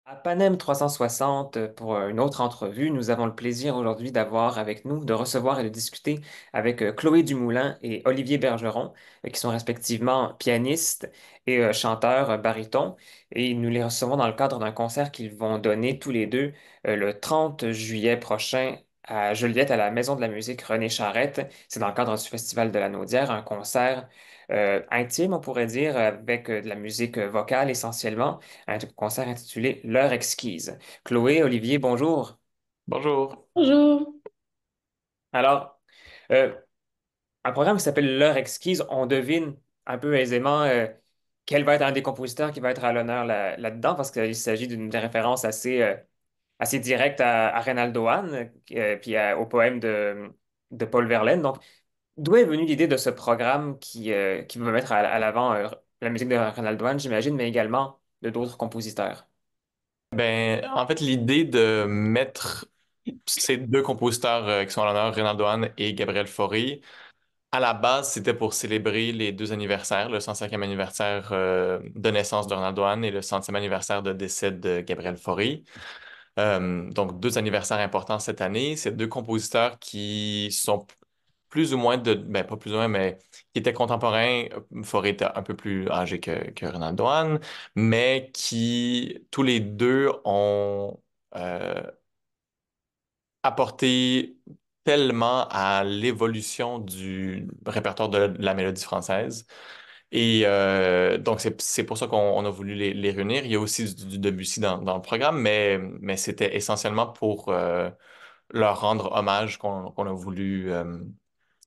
À Panem 360, pour une autre entrevue, nous avons le plaisir aujourd'hui d'avoir avec nous, de recevoir et de discuter avec Chloé Dumoulin et Olivier Bergeron, qui sont respectivement pianistes et chanteurs baryton. Et nous les recevons dans le cadre d'un concert qu'ils vont donner tous les deux le 30 juillet prochain à Joliette, à la Maison de la musique René Charrette. C'est dans le cadre du Festival de la Naudière, un concert intime, on pourrait dire, avec de la musique vocale essentiellement, un concert intitulé L'heure exquise. Chloé, Olivier, bonjour. Bonjour. Bonjour. Alors, euh, un programme qui s'appelle L'heure exquise, on devine un peu aisément quel va être un des compositeurs qui va être à l'honneur là-dedans, parce qu'il s'agit d'une référence assez directe à Reynaldo Hahn, puis au poème de Paul Verlaine. Donc, d'où est venue l'idée de ce programme qui va mettre à l'avant la musique de Reynaldo Hahn, j'imagine, mais également de d'autres compositeurs? En fait, l'idée de mettre ces deux compositeurs qui sont à l'honneur, Reynaldo Hahn et Gabriel Fauré, à la base, c'était pour célébrer les deux anniversaires, le 105e anniversaire de naissance de Reynaldo Hahn et le 100e anniversaire de décès de Gabriel Fauré. Donc, deux anniversaires importants cette année. C'est deux compositeurs qui sont plus ou moins pas plus ou moins, mais qui étaient contemporains. Fauré était un peu plus âgé que Reynaldo Hahn, mais qui tous les deux ont euh, apporté tellement à l'évolution du répertoire de la mélodie française. Et donc, c'est pour ça qu'on a voulu les réunir. Il y a aussi du Debussy dans le programme, mais c'était essentiellement pour leur rendre hommage qu'on a voulu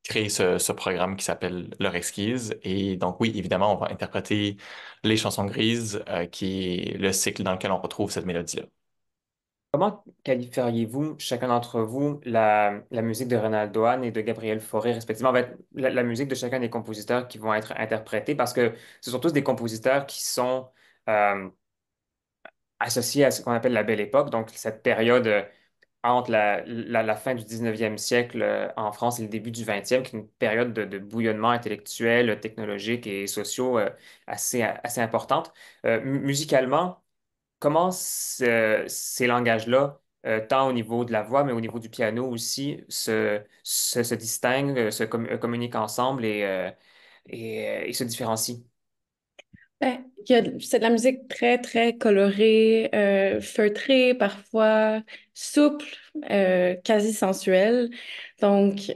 créer ce programme qui s'appelle L'heure exquise. Et donc, oui, évidemment, on va interpréter les chansons grises, qui est le cycle dans lequel on retrouve cette mélodie-là. Comment qualifieriez-vous, chacun d'entre vous, la musique de Reynaldo Hahn et de Gabriel Fauré, respectivement, en fait, la musique de chacun des compositeurs qui vont être interprétés, parce que ce sont tous des compositeurs qui sont euh, associés à ce qu'on appelle la Belle Époque, donc cette période entre la fin du 19e siècle en France et le début du 20e, qui est une période de bouillonnement intellectuel, technologique et sociaux assez importante. Musicalement, comment ces langages-là, tant au niveau de la voix, mais au niveau du piano aussi, se distinguent, communiquent ensemble et se différencient? C'est de la musique très, très colorée, feutrée, parfois souple, quasi sensuelle. Donc,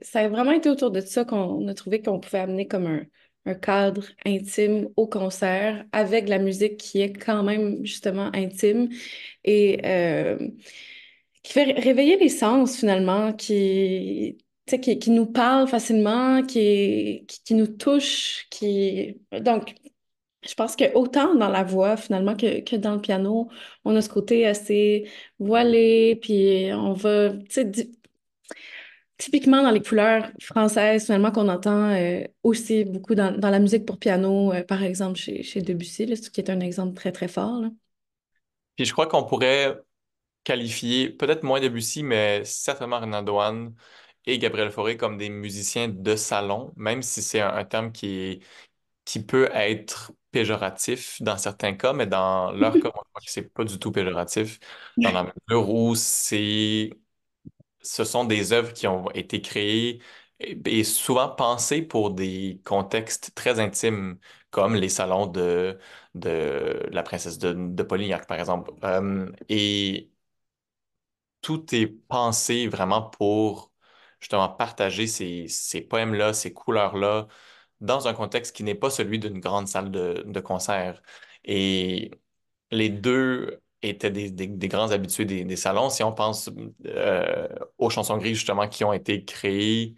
ça a vraiment été autour de ça qu'on a trouvé qu'on pouvait amener comme un cadre intime au concert avec la musique qui est quand même justement intime et qui fait réveiller les sens finalement, tu sais, qui nous parle facilement, qui nous touche, Donc, je pense que autant dans la voix finalement que dans le piano, on a ce côté assez voilé, puis on va, tu sais, typiquement dans les couleurs françaises finalement qu'on entend aussi beaucoup dans la musique pour piano, par exemple chez Debussy, là, ce qui est un exemple très, très fort, là. Puis je crois qu'on pourrait qualifier, peut-être moins Debussy, mais certainement Renan Doane et Gabriel Fauré comme des musiciens de salon, même si c'est un terme qui peut être péjoratif dans certains cas, mais dans leur cas, moi, je crois que c'est pas du tout péjoratif, dans la mesure où ce sont des œuvres qui ont été créées et souvent pensées pour des contextes très intimes, comme les salons de la princesse de Polignac, par exemple. Et tout est pensé vraiment pour justement partager ces poèmes-là, ces couleurs-là, dans un contexte qui n'est pas celui d'une grande salle de concert. Et les deux étaient des grands habitués des salons. Si on pense aux chansons grises, justement, qui ont été créées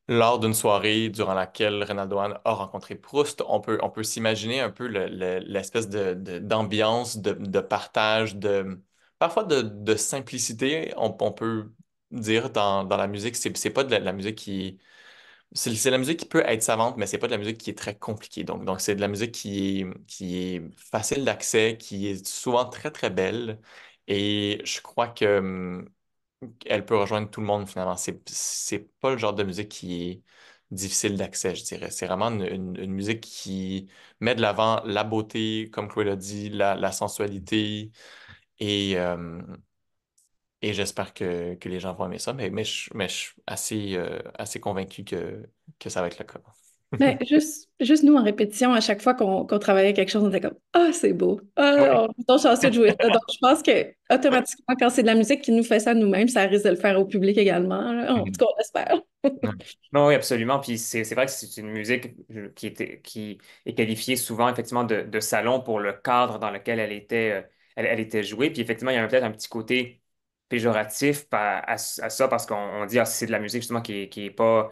lors d'une soirée durant laquelle Reynaldo Hahn a rencontré Proust, on peut s'imaginer un peu l'espèce d'ambiance, de partage, parfois de simplicité, on peut dire dans la musique. C'est pas de la musique c'est la musique qui peut être savante, mais c'est pas de la musique qui est très compliquée. Donc c'est de la musique qui est facile d'accès, qui est souvent très, très belle. Et je crois que elle peut rejoindre tout le monde finalement. C'est pas le genre de musique difficile d'accès, je dirais. C'est vraiment une musique qui met de l'avant la beauté, comme Chloé l'a dit, la sensualité, et, euh, et j'espère que les gens vont aimer ça, mais je suis assez convaincu que ça va être le cas. Mais juste nous en répétition, à chaque fois qu'on travaillait quelque chose, on était comme ah, c'est beau. Oui. Ah, on est chanceux de jouer ça. Donc, je pense que automatiquement, quand c'est de la musique qui nous fait ça nous-mêmes, ça risque de le faire au public également, là. En tout cas, on l'espère. Non, oui, absolument. Puis c'est vrai que c'est une musique qui est qualifiée souvent effectivement de salon pour le cadre dans lequel elle était jouée. Puis effectivement, il y a peut-être un petit côté péjoratif à ça parce qu'on dit ah, c'est de la musique justement qui est pas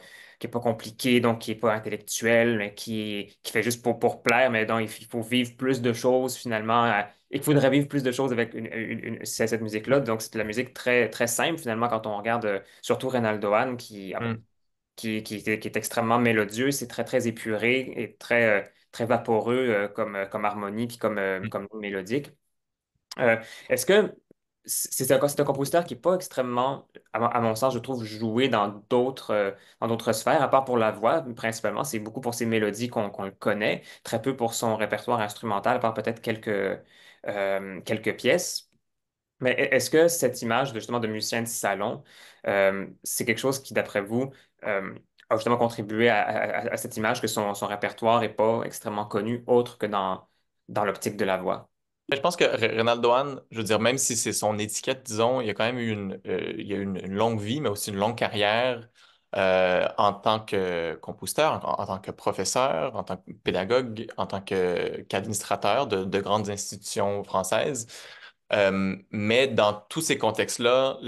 compliquée, donc qui est pas intellectuelle, mais qui fait juste pour plaire, mais donc il faut vivre plus de choses finalement. Et qu'il faudrait vivre plus de choses avec cette musique-là. Donc, c'est de la musique très, très simple, finalement, quand on regarde surtout Reynaldo Hahn, Mm, qui est extrêmement mélodieux, c'est très, très épuré et très, très vaporeux comme harmonie puis mm. comme mélodique. Euh, Est-ce que c'est un compositeur qui n'est pas extrêmement, à mon sens, je trouve, joué dans d'autres sphères, à part pour la voix, principalement, c'est beaucoup pour ses mélodies qu'on le connaît, très peu pour son répertoire instrumental, à part peut-être quelques pièces. Mais est-ce que cette image justement de musicien de salon, c'est quelque chose qui, d'après vous, a justement contribué à cette image que son répertoire n'est pas extrêmement connu, autre que dans l'optique de la voix? Je pense que Reynaldo Hahn, je veux dire, même si c'est son étiquette, disons, il y a quand même eu il y a eu une longue vie, mais aussi une longue carrière en tant que compositeur, en tant que professeur, en tant que pédagogue, en tant qu'administrateur de grandes institutions françaises. Mais dans tous ces contextes-là,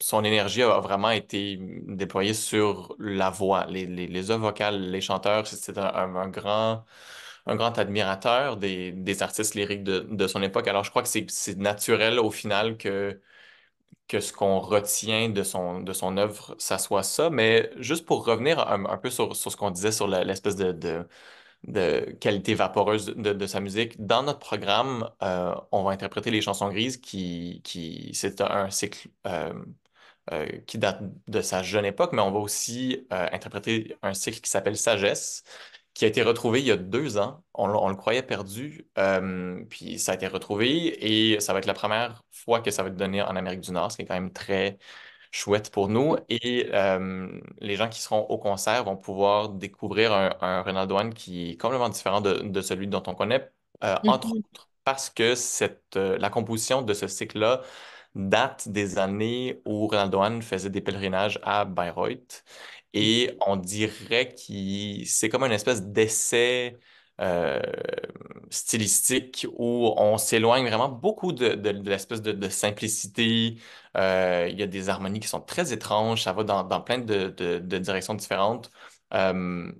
son énergie a vraiment été déployée sur la voix, les œuvres vocales, les chanteurs. C'est un grand admirateur des artistes lyriques de son époque. Alors, je crois que c'est naturel au final que ce qu'on retient de son œuvre, ça soit ça. Mais juste pour revenir un peu sur ce qu'on disait sur l'espèce de qualité vaporeuse de sa musique, dans notre programme, on va interpréter les chansons grises c'est un cycle qui date de sa jeune époque, mais on va aussi interpréter un cycle qui s'appelle Sagesse, qui a été retrouvé il y a 2 ans. On le croyait perdu, puis ça a été retrouvé et ça va être la première fois que ça va être donné en Amérique du Nord, ce qui est quand même très chouette pour nous. Et les gens qui seront au concert vont pouvoir découvrir un Reynaldo One qui est complètement différent de celui dont on connaît, entre Mhm. autres parce que la composition de ce cycle-là date des années où Ronaldo Hahn faisait des pèlerinages à Bayreuth. Et on dirait que c'est comme une espèce d'essai euh, stylistique où on s'éloigne vraiment beaucoup de l'espèce de simplicité. Il y a des harmonies qui sont très étranges, ça va dans plein de directions différentes. Euh,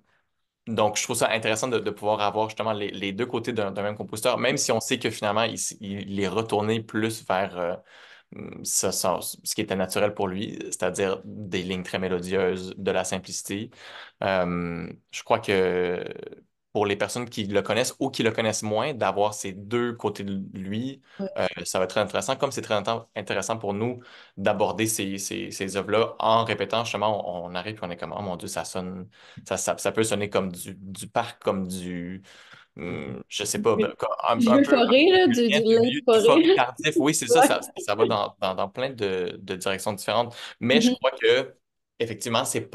donc, je trouve ça intéressant de pouvoir avoir justement les deux côtés d'un même compositeur, même si on sait que finalement, il est retourné plus vers ce qui était naturel pour lui, c'est-à-dire des lignes très mélodieuses, de la simplicité. Je crois que pour les personnes qui le connaissent ou qui le connaissent moins, d'avoir ces deux côtés de lui, ça va être très intéressant, comme c'est très intéressant pour nous d'aborder ces œuvres-là en répétant, justement, on arrive et on est comme, oh mon Dieu, ça sonne, ça peut sonner comme du parc, comme je sais pas, ben, un peu L'euphorie, là, du du forêt l'euphorie. tardif. Oui, c'est ça, Ouais. ça va dans plein de directions différentes. Mais je Mhm. crois que, effectivement, c'est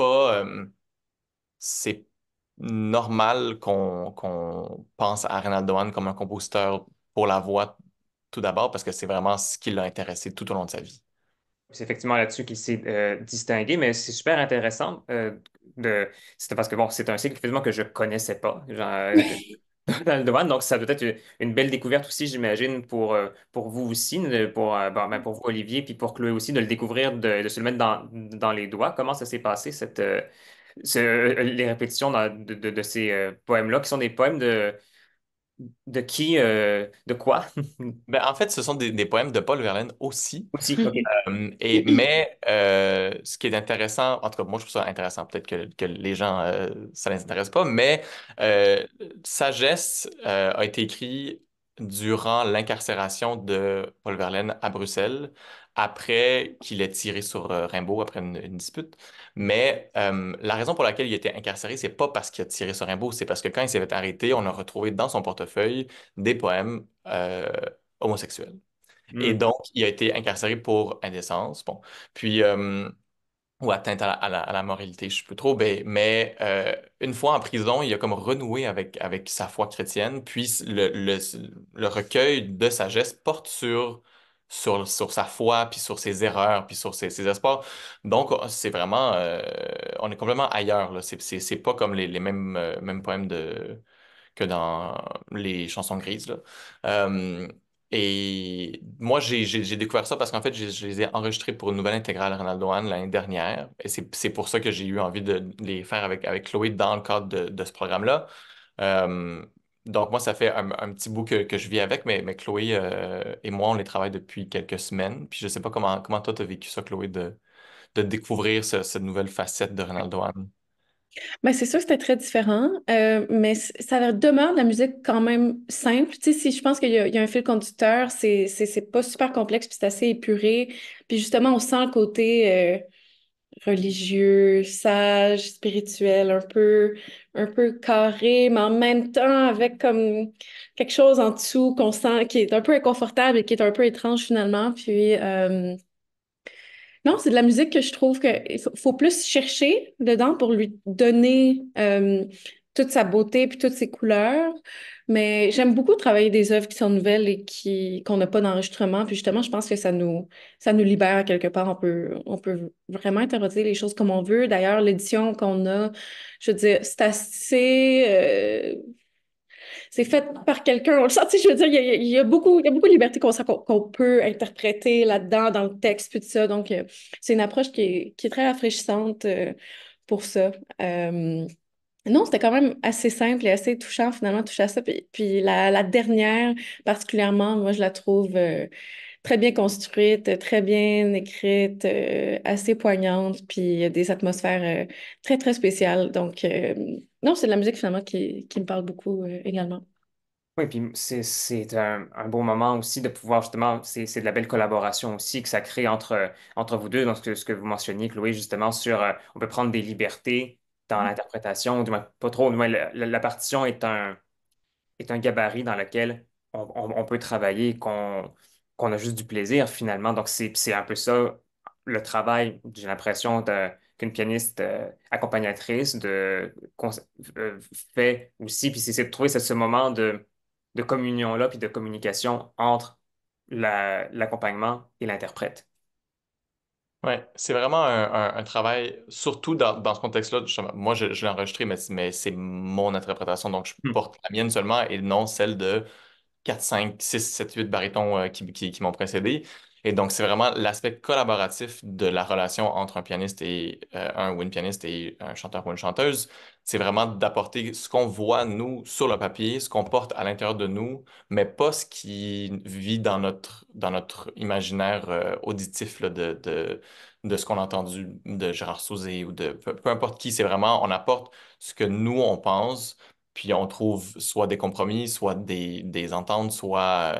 normal qu'on pense à Reynaldo Hahn comme un compositeur pour la voix tout d'abord, parce que c'est vraiment ce qui l'a intéressé tout au long de sa vie. C'est effectivement là-dessus qu'il s'est distingué, mais c'est super intéressant c'était parce que bon, c'est un cycle effectivement que je connaissais pas, genre, dans le domaine, donc ça doit être une belle découverte aussi, j'imagine, pour vous aussi, pour vous, Olivier, puis pour Chloé aussi, de le découvrir, de se le mettre dans les doigts. Comment ça s'est passé, les répétitions de ces poèmes-là, qui sont des poèmes de qui, de quoi Ben, en fait, ce sont des poèmes de Paul Verlaine aussi. aussi? OK. Mais ce qui est intéressant, en tout cas, moi je trouve ça intéressant, peut-être que les gens, ça ne les intéresse pas, mais Sagesse a été écrit durant l'incarcération de Paul Verlaine à Bruxelles, après qu'il ait tiré sur Rimbaud après une dispute. Mais la raison pour laquelle il était incarcéré, c'est pas parce qu'il a tiré sur Rimbaud, c'est parce que quand il s'est fait arrêter, on a retrouvé dans son portefeuille des poèmes homosexuels. Et Hmm. donc, il a été incarcéré pour indécence. Bon. Puis, ou atteinte à la moralité, je sais plus trop, une fois en prison, il a comme renoué avec sa foi chrétienne, puis le recueil de sagesse porte sur sa foi, puis sur ses erreurs, puis sur ses espoirs. Donc, c'est vraiment, on est complètement ailleurs, là. C'est pas comme les mêmes poèmes que dans les chansons grises, là. Euh, et moi, j'ai découvert ça parce qu'en fait, je les ai enregistrés pour une nouvelle intégrale Ronaldo One l'année dernière. Et c'est pour ça que j'ai eu envie de les faire avec Chloé dans le cadre de ce programme-là. Euh, donc, moi, ça fait un petit bout que je vis avec, mais Chloé et moi, on les travaille depuis quelques semaines. Puis je sais pas comment toi, tu as vécu ça, Chloé, de découvrir cette nouvelle facette de Ronaldo One. Ben, c'est sûr que c'était très différent, mais ça demeure de la musique quand même simple. Tu sais, si je pense qu'il y a un fil conducteur, c'est pas super complexe, puis c'est assez épuré. Puis justement, on sent le côté religieux, sage, spirituel, un peu carré, mais en même temps avec comme quelque chose en dessous qu'on sent qui est un peu inconfortable et qui est un peu étrange finalement. Puis non, c'est de la musique que je trouve faut plus chercher dedans pour lui donner toute sa beauté puis toutes ses couleurs. Mais j'aime beaucoup travailler des œuvres qui sont nouvelles et qu'on n'a pas d'enregistrement. Puis justement, je pense que ça nous libère à quelque part. On peut vraiment interpréter les choses comme on veut. D'ailleurs, l'édition qu'on a, je veux dire, c'est assez c'est fait par quelqu'un, on le sent, tu sais, je veux dire, il y a beaucoup de liberté qu'on peut interpréter là-dedans, dans le texte, puis tout ça. Donc, c'est une approche qui est très rafraîchissante pour ça. Euh, non, c'était quand même assez simple et assez touchant, finalement, toucher à ça. Puis la dernière, particulièrement, moi, je la trouve très bien construite, très bien écrite, assez poignante, puis il y a des atmosphères très, très spéciales. Donc, non, c'est de la musique, finalement, qui me parle beaucoup également. Oui, puis c'est un beau moment aussi de pouvoir justement, c'est de la belle collaboration aussi que ça crée entre vous deux. Donc, ce que vous mentionniez, Chloé, justement, sur on peut prendre des libertés dans l'interprétation, du moins pas trop, du moins la partition est un gabarit dans lequel on peut travailler, qu'on a juste du plaisir finalement. Donc, c'est un peu ça le travail, j'ai l'impression, qu'une pianiste accompagnatrice fait aussi. Puis c'est de trouver ce moment de communion-là, puis de communication entre l'accompagnement et l'interprète. Ouais, c'est vraiment un travail, surtout dans ce contexte-là. Justement, moi, je l'ai enregistré, mais c'est mon interprétation, donc je Hmm. porte la mienne seulement et non celle de 4 5 6 7 8 barytons qui m'ont précédé. Et donc, c'est vraiment l'aspect collaboratif de la relation entre un pianiste et un ou une pianiste et un chanteur ou une chanteuse. C'est vraiment d'apporter ce qu'on voit, nous, sur le papier, ce qu'on porte à l'intérieur de nous, mais pas ce qui vit dans notre imaginaire auditif là, de ce qu'on a entendu de Gérard Souzé ou de peu importe qui. C'est vraiment, on apporte ce que nous, on pense puis on trouve soit des compromis, soit des ententes, soit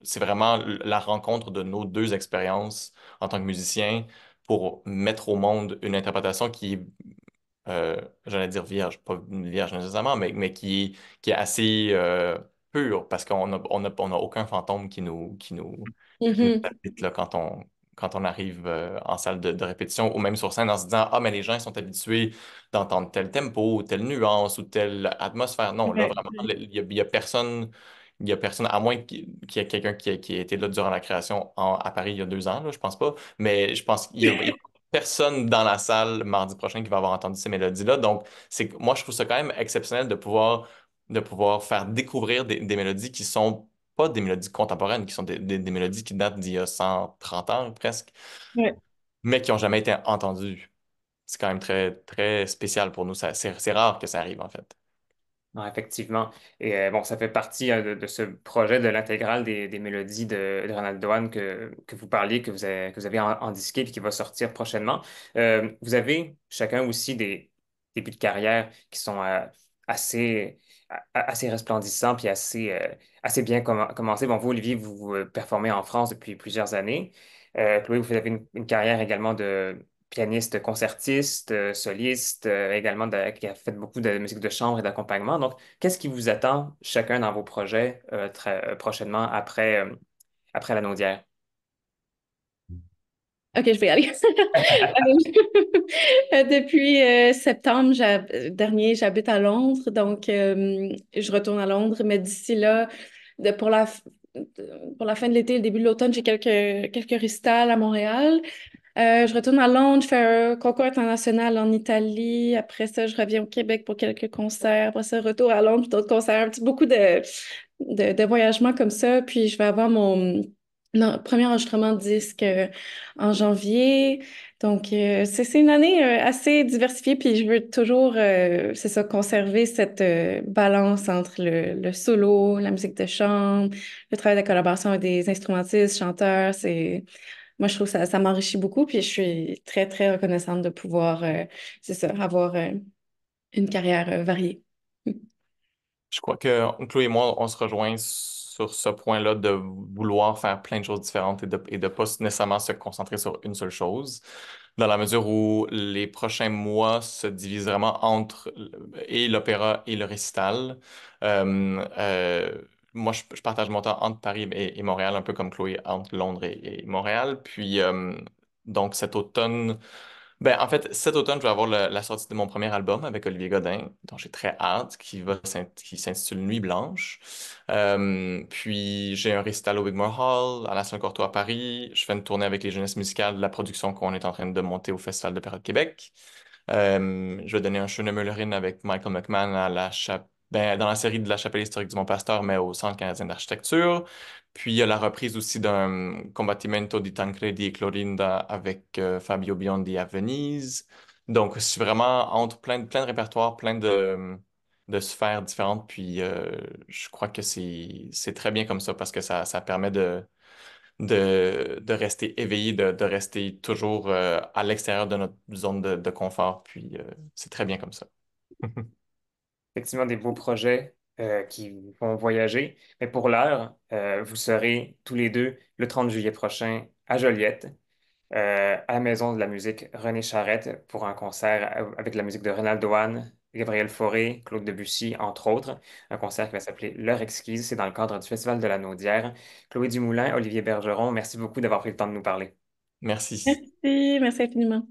c'est vraiment la rencontre de nos deux expériences en tant que musiciens pour mettre au monde une interprétation qui est, j'allais dire vierge, pas vierge nécessairement, mais qui est assez pure parce qu'on a aucun fantôme qui nous Mhm. habite là, quand on arrive en salle de répétition ou même sur scène en se disant, ah, mais les gens ils sont habitués d'entendre tel tempo, ou telle nuance ou telle atmosphère. Non, là, Ouais, vraiment, ouais. il y a personne, à moins qu'il y ait quelqu'un qui ait été là durant la création à Paris il y a 2 ans, là, je pense pas, mais je pense qu'il y a personne dans la salle mardi prochain qui va avoir entendu ces mélodies-là. Donc, moi, je trouve ça quand même exceptionnel de pouvoir faire découvrir des mélodies qui sont pas des mélodies contemporaines, qui sont des mélodies qui datent d'il y a 130 ans presque, Ouais. mais qui n'ont jamais été entendues. C'est quand même très, très spécial pour nous. C'est rare que ça arrive, en fait. Non, effectivement. Et bon, ça fait partie de ce projet de l'intégrale des mélodies de Ronald Doane que vous parliez, que vous avez en disqué puis qui va sortir prochainement. Vous avez chacun aussi des débuts de carrière qui sont assez, assez resplendissant puis assez bien commencé. Bon, vous, Olivier, vous performez en France depuis plusieurs années. Chloé, vous avez une carrière également de pianiste concertiste, soliste, également qui a fait beaucoup de musique de chambre et d'accompagnement. Donc, qu'est-ce qui vous attend chacun dans vos projets prochainement après la Naudière? OK, je vais y aller. Depuis septembre dernier, j'habite à Londres, donc je retourne à Londres, mais d'ici là, de- pour la, f- pour la fin de l'été, le début de l'automne, j'ai quelques récitals à Montréal. Je retourne à Londres, je fais un concours international en Italie. Après ça, je reviens au Québec pour quelques concerts. Après ça, retour à Londres pour d'autres concerts. Beaucoup de voyagements comme ça. Puis je vais avoir mon premier enregistrement de disque en janvier. Donc, c'est une année assez diversifiée. Puis je veux toujours, c'est ça, conserver cette balance entre le solo, la musique de chambre, le travail de collaboration avec des instrumentistes, chanteurs. Moi, je trouve que ça m'enrichit beaucoup, puis je suis très, très reconnaissante de pouvoir, c'est ça, avoir une carrière variée. Je crois que Chloé et moi, on se rejoint sur ce point-là de vouloir faire plein de choses différentes et de pas nécessairement se concentrer sur une seule chose, dans la mesure où les prochains mois se divisent vraiment entre et l'opéra et le récital. Moi, je partage mon temps entre Paris et Montréal, un peu comme Chloé entre Londres et Montréal. Puis, donc cet automne, ben, en fait, cet automne, je vais avoir la sortie de mon premier album avec Olivier Godin, dont j'ai très hâte, qui s'intitule Nuit Blanche. Puis j'ai un récital au Wigmore Hall, à la Saint-Courtois à Paris. Je fais une tournée avec les Jeunesses musicales de la production qu'on est en train de monter au Festival de Période Québec. Je vais donner un show de Meulerine avec Michael McMahon dans la série de la Chapelle historique du Mont-Pasteur, mais au Centre canadien d'architecture. Puis il y a la reprise aussi d'un Combattimento di Tancredi e Clorinda avec Fabio Biondi à Venise. Donc c'est vraiment entre plein de répertoires, de sphères différentes. Puis je crois que c'est très bien comme ça parce que ça permet de rester éveillé, de rester toujours à l'extérieur de notre zone de confort. Puis c'est très bien comme ça. Effectivement, des beaux projets qui vous font voyager. Mais pour l'heure, vous serez tous les deux le 30 juillet prochain à Joliette, à la Maison de la musique René Charrette pour un concert avec la musique de Ronald Doane, Gabriel Fauré, Claude Debussy, entre autres. Un concert qui va s'appeler L'heure exquise. C'est dans le cadre du Festival de la Naudière. Chloé Dumoulin, Olivier Bergeron, merci beaucoup d'avoir pris le temps de nous parler. Merci. Merci, merci infiniment.